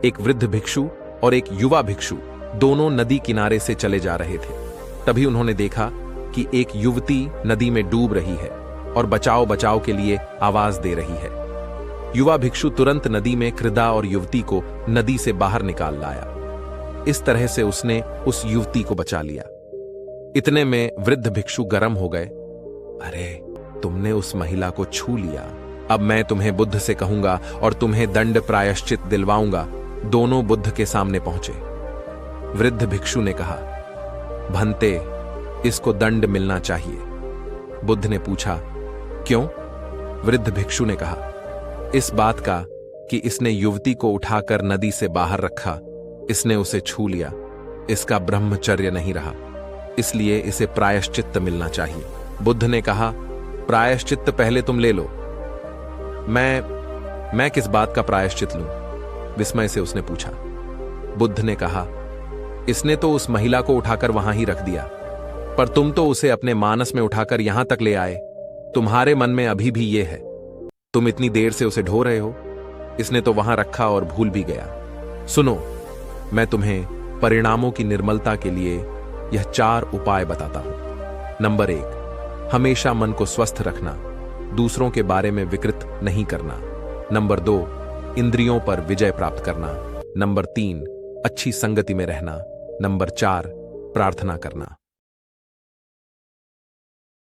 एक वृद्ध भिक्षु और एक युवा भिक्षु दोनों नदी किनारे से चले जा रहे थे। तभी उन्होंने देखा कि एक युवती नदी में डूब रही है और बचाओ बचाओ के लिए आवाज दे रही है। युवा भिक्षु तुरंत नदी में कृदा और युवती को नदी से बाहर निकाल लाया। इस तरह से उसने उस युवती को बचा लिया। इतने में वृद्ध भिक्षु गर्म हो गए। अरे, तुमने उस महिला को छू लिया, अब मैं तुम्हें बुद्ध से कहूंगा और तुम्हें दंड प्रायश्चित दिलवाऊंगा। दोनों बुद्ध के सामने पहुंचे। वृद्ध भिक्षु ने कहा, भंते, इसको दंड मिलना चाहिए। बुद्ध ने पूछा, क्यों? वृद्ध भिक्षु ने कहा, इस बात का कि इसने युवती को उठाकर नदी से बाहर रखा, इसने उसे छू लिया, इसका ब्रह्मचर्य नहीं रहा, इसलिए इसे प्रायश्चित्त मिलना चाहिए। बुद्ध ने कहा, प्रायश्चित्त पहले तुम ले लो। मैं किस बात का प्रायश्चित लूं? विस्मय से उसने पूछा। बुद्ध ने कहा, इसने तो उस महिला को उठाकर वहां ही रख दिया, पर तुम तो उसे अपने मानस में उठाकर यहां तक ले आए। तुम्हारे मन में अभी भी यह है, तुम इतनी देर से उसे ढो रहे हो। इसने तो वहां रखा और भूल भी गया। सुनो, मैं तुम्हें परिणामों की निर्मलता के लिए यह 4 उपाय बताता हूं। नंबर 1, हमेशा मन को स्वस्थ रखना, दूसरों के बारे में विकृत नहीं करना। नंबर 2, इंद्रियों पर विजय प्राप्त करना। नंबर 3, अच्छी संगति में रहना। नंबर 4, प्रार्थना करना।